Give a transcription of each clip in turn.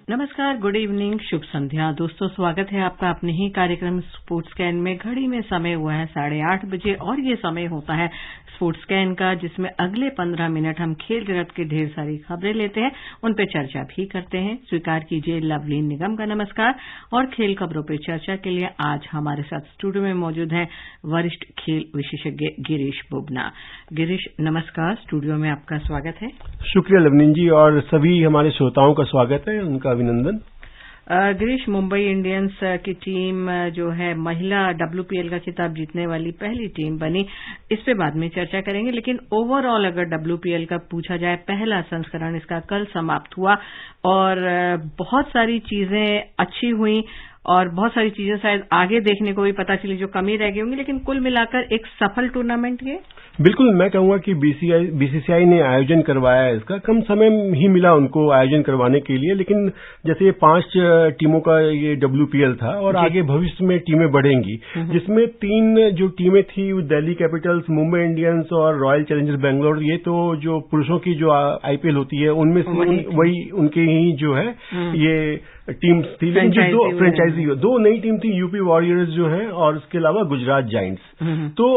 नमस्कार, good evening, शुभ संध्या। दोस्तों, स्वागत है आपका अपने ही कार्यक्रम स्पोर्ट्स कैन में। घड़ी में समय हुआ है 8:30 बजे और ये समय होता है स्पोर्ट्स कैन का, जिसमें अगले 15 मिनट हम खेल जगत की ढेर सारी खबरें लेते हैं, उन पे चर्चा भी करते हैं। स्वीकार कीजिए लवलीन निगम का नमस्कार। और खेल खबरों पे चर्चा के लिए आज हमारे साथ स्टूडियो में मौजूद हैं वरिष्ठ खेल विशेषज्ञ गिरीश बुबना। गिरीश, नमस्कार, स्टूडियो में आपका स्वागत है। शुक्रिया लवलीन जी, और सभी हमारे श्रोताओं का स्वागत है, उनका अभिनंदन। गिरीश, मुंबई इंडियंस की टीम जो है महिला WPL का खिताब जीतने वाली पहली टीम बनी, इस पे बाद में चर्चा करेंगे। लेकिन ओवरऑल अगर WPL का पूछा जाए, पहला संस्करण इसका कल समाप्त हुआ और बहुत सारी चीजें अच्छी हुई और बहुत सारी चीजें शायद आगे देखने को भी पता चली जो कमी रह गई होंगी, लेकिन कुल मिलाकर एक सफल टूर्नामेंट ये। बिल्कुल, मैं कहूंगा कि BCCI ने आयोजन करवाया है। इसका कम समय ही मिला उनको आयोजन करवाने के लिए, लेकिन जैसे ये 5 टीमों का ये WPL था और आगे भविष्य में टीमें बढ़ेंगी, जिसमें 3 जो टीमें थी, दिल्ली कैपिटल्स, मुंबई इंडियंस और रॉयल चैलेंजर्स बेंगलोर, ये तो जो पुरुषों की जो IPL होती है उनमें से वही उनके ही जो है ये टीम्स थी। लेकिन जो 2 फ्रेंचाइजी 2 नई टीम थी, यूपी वॉरियर्स जो है और उसके अलावा गुजरात जायंट्स। तो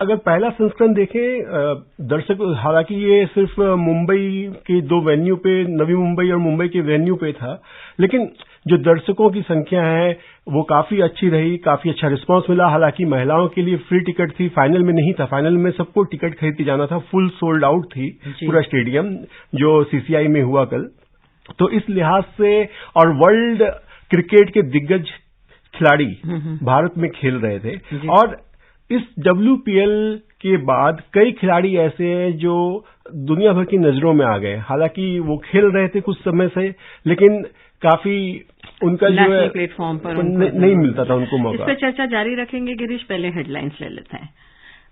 अगर पहला संस्करण देखें, दर्शक, हालांकि ये सिर्फ मुंबई के 2 वेन्यू पे, नवी मुंबई और मुंबई के वेन्यू पे था, लेकिन जो दर्शकों की संख्या है वो काफी अच्छी रही, काफी अच्छा रिस्पांस मिला। हालांकि महिलाओं के लिए फ्री टिकट थी, फाइनल में नहीं था। फाइनल में सबको टिकट खरीदती जाना था, फुल सोल्ड आउट थी पूरा स्टेडियम जो CCI में हुआ कल। तो इस लिहाज से, और वर्ल्ड क्रिकेट के दिग्गज खिलाड़ी भारत में खेल रहे थे। और इस WPL के बाद कई खिलाड़ी ऐसे हैं जो दुनिया भर की नजरों में आ गए। हालांकि वो खेल रहे थे कुछ समय से, लेकिन काफी उनका जो है प्लेटफॉर्म पर नहीं मिलता था उनको मौका। इस पर चर्चा जारी रखेंगे गिरीश, पहले हेडलाइंस ले लेते हैं।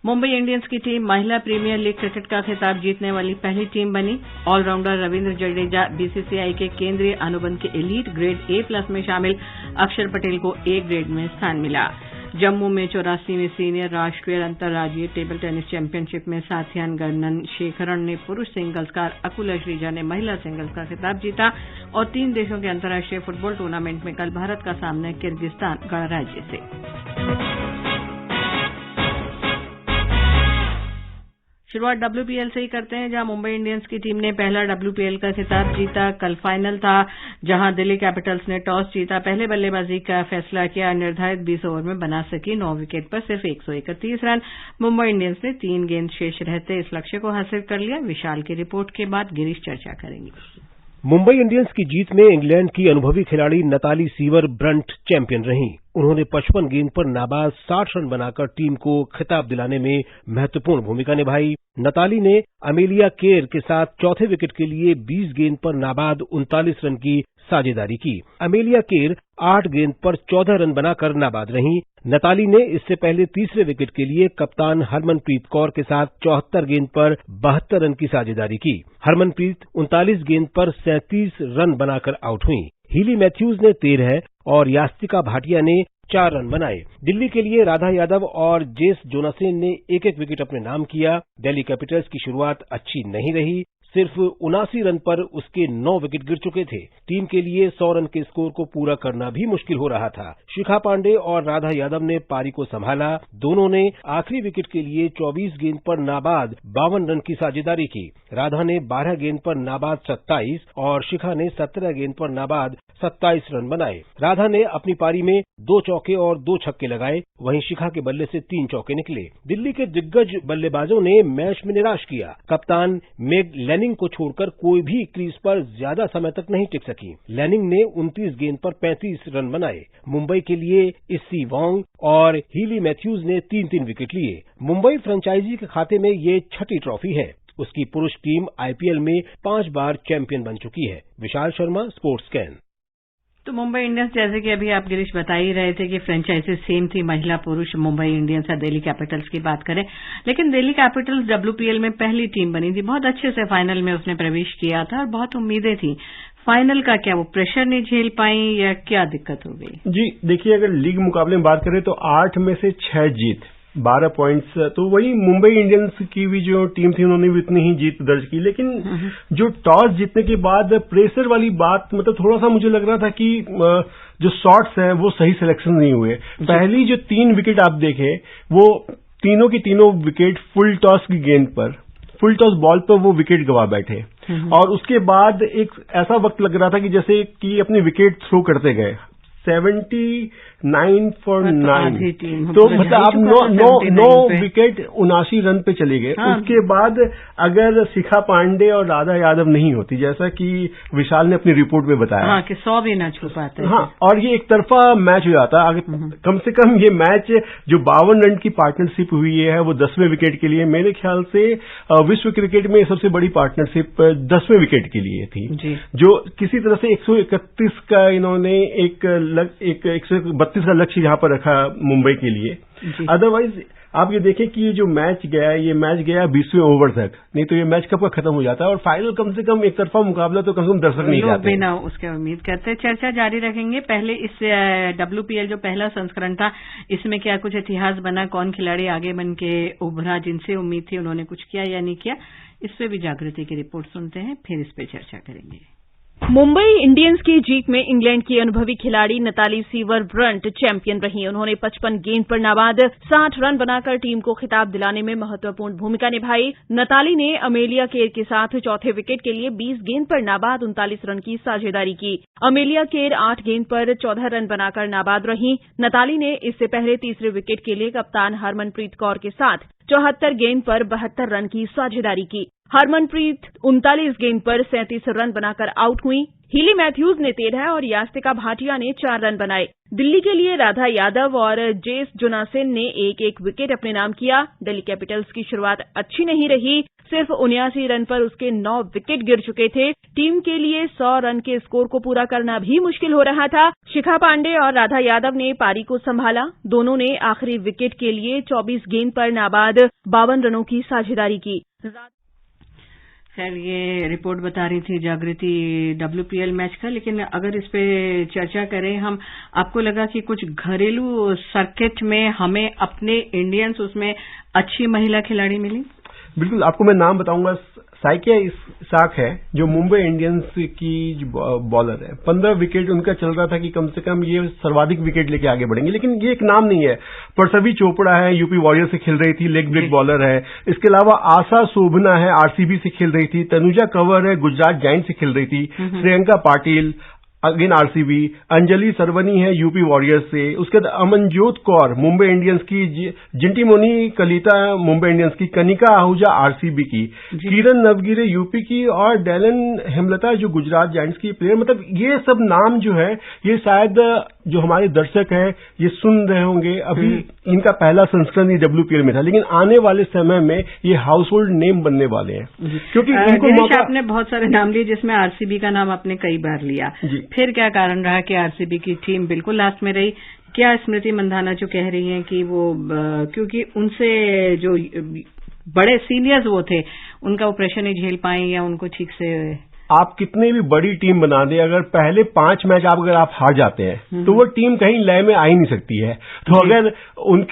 मुंबई इंडियंस की टीम महिला प्रीमियर लीग क्रिकेट का खिताब जीतने वाली पहली टीम बनी। ऑलराउंडर रविंद्र जडेजा BCCI के केंद्रीय अनुबंध के एलीट ग्रेड A+ में शामिल। अक्षर पटेल को A ग्रेड में स्थान मिला। जम्मू में 84वीं सीनियर राष्ट्रीय और अंतर्राज्यीय टेबल टेनिस चैंपियनशिप में साथियान गणन शेखरन ने पुरुष सिंगल्स का, अकुल अश्रीजा ने महिला सिंगल्स का खिताब जीता। और 3 देशों के अंतर्राष्ट्रीय फुटबॉल टूर्नामेंट में कल भारत का सामना किर्गिस्तान गणराज्य से। शुरुआत WPL से ही करते हैं, जहां मुंबई इंडियंस की टीम ने पहला WPL का खिताब जीता। कल फाइनल था, जहां दिल्ली कैपिटल्स ने टॉस जीता, पहले बल्लेबाजी का फैसला किया। निर्धारित 20 ओवर में बना सकी 9 विकेट पर सिर्फ 131 रन। मुंबई इंडियंस ने 3 गेंद शेष रहते इस लक्ष्य को हासिल कर लिया। विशाल की रिपोर्ट के बाद गिरीश चर्चा करेंगे। मुंबई इंडियंस की जीत में इंग्लैंड की अनुभवी खिलाड़ी नताली सीवर ब्रंट चैंपियन रहीं। उन्होंने 55 गेंद पर नाबाद 60 रन बनाकर टीम को खिताब दिलाने में महत्वपूर्ण भूमिका निभाई। नताली ने अमेलिया केर के साथ चौथे विकेट के लिए 20 गेंद पर नाबाद 39 रन की साझेदारी की। अमेलिया केर 8 गेंद पर 14 रन बनाकर नाबाद रहीं। नताली ने इससे पहले तीसरे विकेट के लिए कप्तान हरमनप्रीत कौर के साथ 74 गेंद पर 72 रन की साझेदारी की। हरमनप्रीत 39 गेंद पर 37 रन बनाकर आउट हुई। हीली मैथ्यूज ने 13 और यास्तिका भाटिया ने 4 रन बनाए। दिल्ली के लिए राधा यादव और जेस जोनासेन ने एक एक विकेट अपने नाम किया। दिल्ली कैपिटल्स की शुरुआत अच्छी नहीं रही, सिर्फ 79 रन पर उसके 9 विकेट गिर चुके थे। टीम के लिए 100 रन के स्कोर को पूरा करना भी मुश्किल हो रहा था। शिखा पांडे और राधा यादव ने पारी को संभाला। दोनों ने आखिरी विकेट के लिए 24 गेंद पर नाबाद 52 रन की साझेदारी की। राधा ने 12 गेंद पर नाबाद 27 और शिखा ने 17 गेंद पर नाबाद 27 रन बनाए। राधा ने अपनी पारी में 2 चौके और 2 छक्के लगाए, वहीं शिखा के बल्ले से 3 चौके निकले। दिल्ली के दिग्गज बल्लेबाजों ने मैच में निराश किया। कप्तान मेग लैनिंग को छोड़कर कोई भी क्रीज पर ज्यादा समय तक नहीं टिक सकी। लैनिंग ने 29 गेंद पर 35 रन बनाए। मुंबई के लिए इस्सी वॉन्ग और हीली मैथ्यूज ने 3-3 विकेट लिए। मुंबई फ्रेंचाइजी के खाते में ये 6ठी ट्रॉफी है। उसकी पुरुष टीम IPL में 5 बार चैंपियन बन चुकी है। Vishal Sharma, sports can. तो मुंबई इंडियंस, जैसे कि अभी आप गिरीश बता ही रहे थे कि फ्रेंचाइजी सेम थी, महिला पुरुष मुंबई इंडियंस और दिल्ली कैपिटल्स की बात करें, लेकिन दिल्ली कैपिटल्स WPL में पहली टीम बनी थी। बहुत अच्छे से फाइनल में उसने प्रवेश किया था और बहुत उम्मीदें थी। फाइनल का क्या वो प्रेशर नहीं झेल पाई या क्या दिक्कत हो गई? जी देखिए, अगर लीग मुकाबले में बात करें तो 8 में से 6 जीत 12 पॉइंट्स। तो वही मुंबई इंडियंस की भी जो टीम थी उन्होंने भी इतनी ही जीत दर्ज की, लेकिन जो टॉस जीतने के बाद प्रेशर वाली बात, मतलब थोड़ा सा मुझे लग रहा था कि जो शॉट्स हैं वो सही सिलेक्शन नहीं हुए। पहली जो 3 विकेट आप देखें, वो तीनों की तीनों विकेट फुल टॉस की गेंद पर, फुल टॉस बॉल पर वो विकेट गवा बैठे। और उसके बाद एक ऐसा वक्त लग रहा था कि जैसे कि अपनी विकेट थ्रो करते गए, 79 for 9। तो मतलब आप 9 विकेट 79 रन पे चले गए। हाँ। उसके बाद अगर शिखा पांडे और राधा यादव नहीं होती, जैसा कि विशाल ने अपनी रिपोर्ट में बताया, हाँ, कि 100 भी ना छू पाते। हाँ, और ये एक तरफा मैच हो जाता। कम से कम ये मैच जो 52 रन की पार्टनरशिप हुई है वो 10वें विकेट के लिए, मेरे ख्याल से विश्व क्रिकेट में सबसे बड़ी पार्टनरशिप 10वें विकेट के लिए थी, जो किसी तरह से 131 का इन्होंने एक 132 का लक्ष्य यहां पर रखा मुंबई के लिए। अदरवाइज आप ये देखें कि ये जो मैच गया, ये मैच गया 20वें ओवर तक, नहीं तो ये मैच कब का खत्म हो जाता है। और फाइनल कम से कम एक तरफा मुकाबला तो कम से कम दर्शक नहीं जाते। बिना उसके उम्मीद करते। चर्चा जारी रखेंगे। पहले इस WPL जो पहला संस्करण था, इसमें क्या कुछ इतिहास बना, कौन खिलाड़ी आगे बन के उभरा, जिनसे उम्मीद थी उन्होंने कुछ किया या नहीं किया, इस पे भी जागृति की रिपोर्ट सुनते हैं, फिर इस पे चर्चा करेंगे। मुंबई इंडियंस की जीत में इंग्लैंड की अनुभवी खिलाड़ी नताली सीवर ब्रंट चैंपियन रही। उन्होंने 55 गेंद पर नाबाद 60 रन बनाकर टीम को खिताब दिलाने में महत्वपूर्ण भूमिका निभाई। नताली ने अमेलिया केर के साथ चौथे विकेट के लिए 20 गेंद पर नाबाद 39 रन की साझेदारी की। अमेलिया केर 8 गेंद पर 14 रन बनाकर नाबाद रही। नताली ने इससे पहले तीसरे विकेट के लिए कप्तान हरमनप्रीत कौर के साथ 74 गेंद पर 72 रन की साझेदारी की। हरमनप्रीत 39 गेंद पर 37 रन बनाकर आउट हुई। हीली मैथ्यूज ने 13 और यास्तिका भाटिया ने 4 रन बनाए। दिल्ली के लिए राधा यादव और जेस जोनासन ने एक विकेट अपने नाम किया। दिल्ली कैपिटल्स की शुरुआत अच्छी नहीं रही। सिर्फ 79 रन पर उसके 9 विकेट गिर चुके थे। टीम के लिए 100 रन के स्कोर को पूरा करना भी मुश्किल हो रहा था। शिखा पांडे और राधा यादव ने पारी को संभाला। दोनों ने आखिरी विकेट के लिए 24 गेंद पर नाबाद 52 रनों की साझेदारी की। खैर, ये रिपोर्ट बता रही थी जागृति WPL मैच का, लेकिन अगर इस पे चर्चा करें हम, आपको लगा कि कुछ घरेलू सर्किट में हमें अपने इंडियंस उसमें अच्छी महिला खिलाड़ी मिली? बिल्कुल, आपको मैं नाम बताऊंगा। साइकिया इसाक है जो मुंबई इंडियंस की बॉलर है। 15 विकेट उनका चल रहा था कि कम से कम ये सर्वाधिक विकेट लेके आगे बढ़ेंगे, लेकिन ये एक नाम नहीं है। परसवी चोपड़ा है, यूपी वॉरियर्स से खेल रही थी, लेग ब्रेक बॉलर है। इसके अलावा आशा शोभना है, RCB से खेल रही थी। तनुजा कंवर है, गुजरात जायंट्स से खेल रही थी। श्रेयंका पाटिल अगेन RCB, अंजलि सरवनी है यूपी वॉरियर्स से। उसके बाद अमनजोत कौर मुंबई इंडियंस की, जिंटीमोनी कलिता मुंबई इंडियंस की, कनिका आहूजा RCB की, किरण नवगिरे यूपी की और डैलन हेमलता जो गुजरात जायंट्स की प्लेयर। मतलब ये सब नाम जो है, ये शायद जो हमारे दर्शक हैं ये सुन रहे होंगे। अभी इनका पहला संस्करण WPL में था, लेकिन आने वाले समय में ये हाउस होल्ड नेम बनने वाले हैं, क्योंकि इनको आपने बहुत सारे नाम लिए जिसमें RCB का नाम आपने कई बार लिया। फिर क्या कारण रहा कि RCB की टीम बिल्कुल लास्ट में रही? क्या स्मृति मंधाना जो कह रही हैं कि वो क्योंकि उनसे जो बड़े सीनियर्स वो थे, उनका वो प्रेशर नहीं झेल पाए या उनको ठीक से? आप कितनी भी बड़ी टीम बना दे, अगर पहले 5 मैच अगर आप हार जाते हैं तो वो टीम कहीं लय में आ ही नहीं सकती है। तो अगर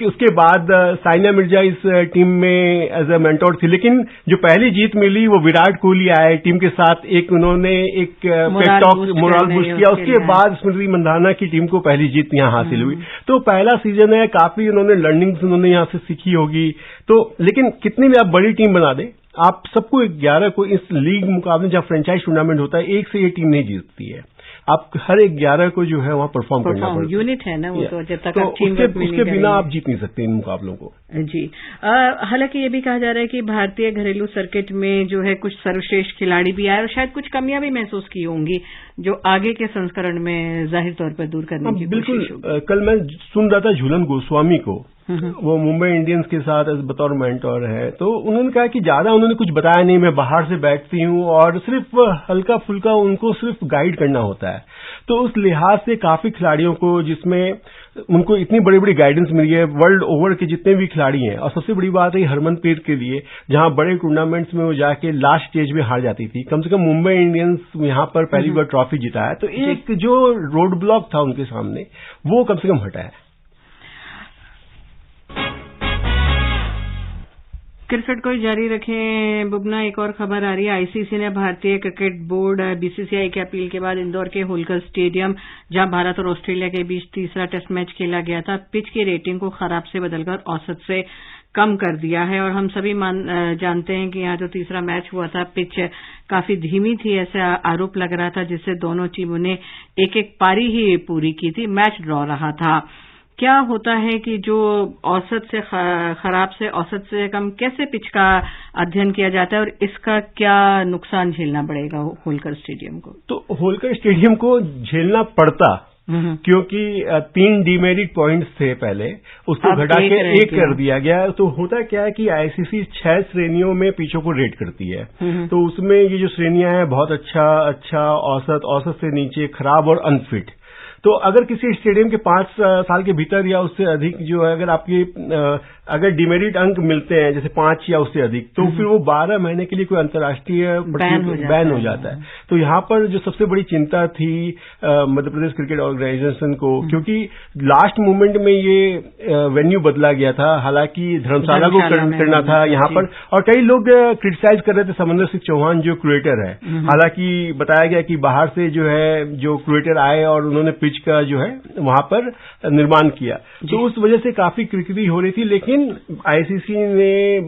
उसके बाद साइना मिर्जा इस टीम में एज ए मेंटोर थी, लेकिन जो पहली जीत मिली वो विराट कोहली आए टीम के साथ, उन्होंने एक मोरल बूस्ट किया। उसके बाद स्मृति मंधाना की टीम को पहली जीत यहाँ हासिल हुई। तो पहला सीजन है, काफी उन्होंने लर्निंग्स उन्होंने यहाँ से सीखी होगी। तो लेकिन कितनी भी आप बड़ी टीम बना दें, आप सबको 11 को इस लीग मुकाबले जब फ्रेंचाइज टूर्नामेंट होता है, एक से ये टीम नहीं जीतती है। आप हर 11 को जो है वहां परफॉर्म करना पड़ता है। यूनिट है ना वो, तो जब तक आप उसके बिना आप जीत नहीं सकते इन मुकाबलों को। जी, हालांकि ये भी कहा जा रहा है कि भारतीय घरेलू सर्किट में जो है कुछ सर्वश्रेष्ठ खिलाड़ी भी आए और शायद कुछ कमियां भी महसूस की होंगी जो आगे के संस्करण में जाहिर तौर पर दूर करने की कोशिश होगी। कल मैं सुन रहा था झूलन गोस्वामी को, वो मुंबई इंडियंस के साथ बतौर मेंटोर है, तो उन्होंने कहा कि ज्यादा उन्होंने कुछ बताया नहीं, मैं बाहर से बैठती हूँ और सिर्फ हल्का फुल्का उनको सिर्फ गाइड करना होता है। तो उस लिहाज से काफी खिलाड़ियों को, जिसमें उनको इतनी बड़ी बड़ी गाइडेंस मिली है वर्ल्ड ओवर के जितने भी खिलाड़ी हैं। और सबसे बड़ी बात है हरमनप्रीत के लिए, जहां बड़े टूर्नामेंट्स में वो जाके लास्ट स्टेज में हार जाती थी, कम से कम मुंबई इंडियंस यहां पर पहली बार ट्रॉफी जीता है। तो एक जो रोड ब्लॉक था उनके सामने, वो कम से कम हटा है। क्रिकेट को जारी रखें बुबना। एक और खबर आ रही है। आईसीसी ने भारतीय क्रिकेट बोर्ड बीसीसीआई की अपील के बाद इंदौर के होलकर स्टेडियम, जहां भारत और ऑस्ट्रेलिया के बीच तीसरा टेस्ट मैच खेला गया था, पिच की रेटिंग को खराब से बदलकर औसत से कम कर दिया है। और हम सभी जानते हैं कि यहाँ जो तीसरा मैच हुआ था, पिच काफी धीमी थी, ऐसा आरोप लग रहा था, जिससे दोनों टीमों ने एक एक पारी ही पूरी की थी। मैच ड्रॉ रहा था। क्या होता है कि जो औसत से खराब से औसत से कम कैसे पिच का अध्ययन किया जाता है और इसका क्या नुकसान झेलना पड़ेगा होलकर स्टेडियम को? तो होलकर स्टेडियम को झेलना पड़ता, क्योंकि 3 डीमेरिट पॉइंट्स थे पहले, उसको घटा के 1 कर दिया गया। तो होता क्या है कि आईसीसी 6 श्रेणियों में पिचों को रेट करती है। तो उसमें ये जो श्रेणियां हैं, बहुत अच्छा, औसत, औसत से नीचे, खराब और अनफिट। तो अगर किसी स्टेडियम के 5 साल के भीतर या उससे अधिक जो है, अगर आपके अगर डिमेरिट अंक मिलते हैं, जैसे 5 या उससे अधिक, तो फिर वो 12 महीने के लिए कोई अंतर्राष्ट्रीय बैन हो जाता है। तो यहाँ पर जो सबसे बड़ी चिंता थी मध्य प्रदेश क्रिकेट ऑर्गेनाइजेशन को, क्योंकि लास्ट मोमेंट में ये वेन्यू बदला गया था, हालांकि धर्मशाला को करना था यहाँ पर। और कई लोग क्रिटिसाइज कर रहे थे समंदर सिंह चौहान जो क्यूरेटर है, हालांकि बताया गया कि बाहर से जो है जो क्यूरेटर आए और उन्होंने पिच का जो है वहां पर निर्माण किया, तो उस वजह से काफी किरकिरी हो रही थी। लेकिन आईसीसी ने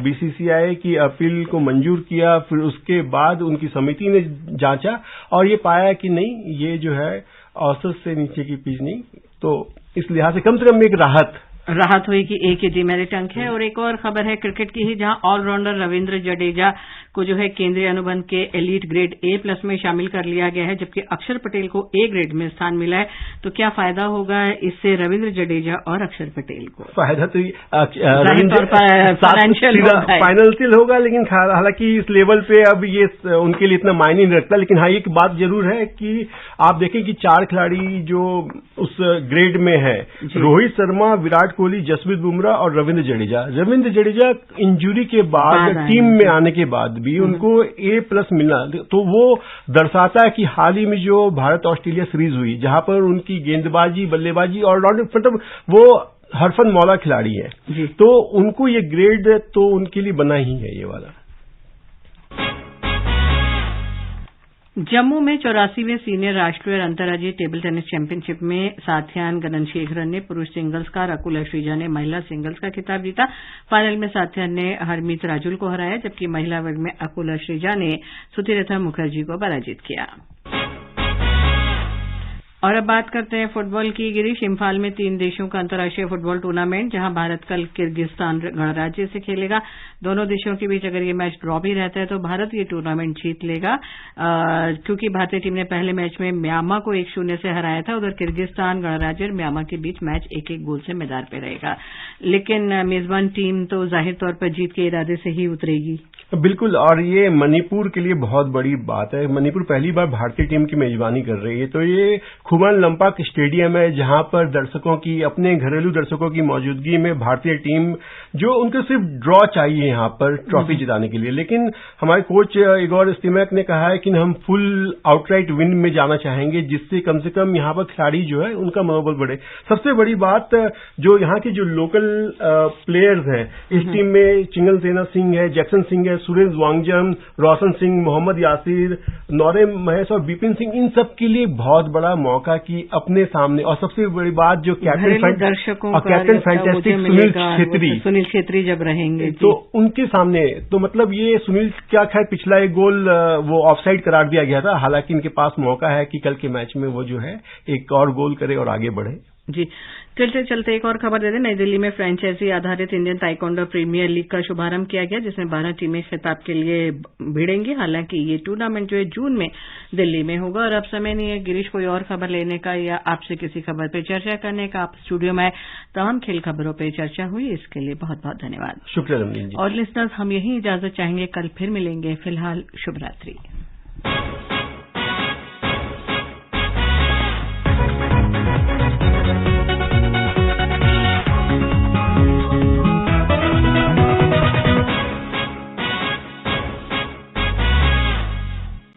बीसीसीआई की अपील को मंजूर किया, फिर उसके बाद उनकी समिति ने जांचा और ये पाया कि नहीं, ये जो है औसत से नीचे की पिच नहीं। तो इस लिहाज से कम एक राहत हुई कि एक ही डिमेरिट अंक है। और एक और खबर है क्रिकेट की ही, जहां ऑलराउंडर रविंद्र जडेजा को जो है केंद्रीय अनुबंध के एलीट ग्रेड A+ में शामिल कर लिया गया है, जबकि अक्षर पटेल को A ग्रेड में स्थान मिला है। तो क्या फायदा होगा इससे रविंद्र जडेजा और अक्षर पटेल को? फायदा तो फाइनेंशियल होगा, लेकिन हालांकि इस लेवल पे अब ये उनके लिए इतना मायने नहीं रखता। लेकिन हाँ, एक बात जरूर है कि आप देखें कि 4 खिलाड़ी जो उस ग्रेड में है, रोहित शर्मा, विराट कोहली, जसप्रीत बुमराह और रविंद्र जडेजा इंजरी के बाद टीम में आने के बाद भी उनको A+ मिलना, तो वो दर्शाता है कि हाल ही में जो भारत ऑस्ट्रेलिया सीरीज हुई, जहां पर उनकी गेंदबाजी, बल्लेबाजी और मतलब वो हरफन मौला खिलाड़ी है, तो उनको ये ग्रेड तो उनके लिए बना ही है ये वाला। जम्मू में 84वें सीनियर राष्ट्रीय और अंतर्राज्यीय टेबल टेनिस चैंपियनशिप में साथियान गगनशेखरन ने पुरुष सिंगल्स का, रकुल अश्रीजा ने महिला सिंगल्स का खिताब जीता। फाइनल में साथियान ने हरमीत राजुल को हराया, जबकि महिला वर्ग में अकुल अश्रीजा ने सुतिरथा मुखर्जी को पराजित किया। और अब बात करते हैं फुटबॉल की। गिरीश, इम्फाल में 3 देशों का अंतर्राष्ट्रीय फुटबॉल टूर्नामेंट, जहां भारत कल किर्गिस्तान गणराज्य से खेलेगा। दोनों देशों के बीच अगर ये मैच ड्रॉ भी रहता है तो भारत ये टूर्नामेंट जीत लेगा, क्योंकि भारतीय टीम ने पहले मैच में म्यांमार को 1-0 से हराया था। उधर किर्गिस्तान गणराज्य और म्यांमार के बीच मैच 1-1 गोल से मैदान पर रहेगा। लेकिन मेजबान टीम तो जाहिर तौर पर जीत के इरादे से ही उतरेगी। बिल्कुल, और ये मणिपुर के लिए बहुत बड़ी बात है। मणिपुर पहली बार भारतीय टीम की मेजबानी कर रही है। तो ये खुमान लंपाक स्टेडियम है, जहां पर दर्शकों की, अपने घरेलू दर्शकों की मौजूदगी में भारतीय टीम, जो उनको सिर्फ ड्रॉ चाहिए यहाँ पर ट्रॉफी जिताने के लिए। लेकिन हमारे कोच इगोर स्टिमैक ने कहा है कि हम फुल आउटराइट विन में जाना चाहेंगे, जिससे कम से कम यहाँ पर खिलाड़ी जो है उनका मनोबल बढ़े। सबसे बड़ी बात, जो यहाँ के जो लोकल प्लेयर्स हैं इस टीम में, चिंगलसेना सिंह है, जैक्सन सिंह है, सुरेश वांगजम, रोशन सिंह, मोहम्मद यासिर, नौरे महेश और बिपिन सिंह, इन सब के लिए बहुत बड़ा मौका कि अपने सामने। और सबसे बड़ी बात, जो कैप्टन फैंटास्टिक सुनील छेत्री जब रहेंगे तो उनके सामने, तो मतलब ये सुनील, क्या खैर पिछला एक गोल वो ऑफसाइड करार दिया गया था, हालांकि इनके पास मौका है कि कल के मैच में वो जो है एक और गोल करे और आगे बढ़े। जी, चलते चलते एक और खबर दे दें। नई दिल्ली में फ्रेंचाइजी आधारित इंडियन ताइक्वांडो प्रीमियर लीग का शुभारंभ किया गया, जिसमें 12 टीमें खिताब के लिए भिड़ेंगी। हालांकि ये टूर्नामेंट जो है जून में दिल्ली में होगा। और अब समय नहीं है गिरीश कोई और खबर लेने का या आपसे किसी खबर पर चर्चा करने का। आप स्टूडियो में तमाम खेल खबरों पर चर्चा हुई, इसके लिए बहुत बहुत धन्यवाद। शुक्रिया रमनीन जी। और लिसनर्स, हम यही इजाजत चाहेंगे, कल फिर मिलेंगे। फिलहाल शुभ रात्रि।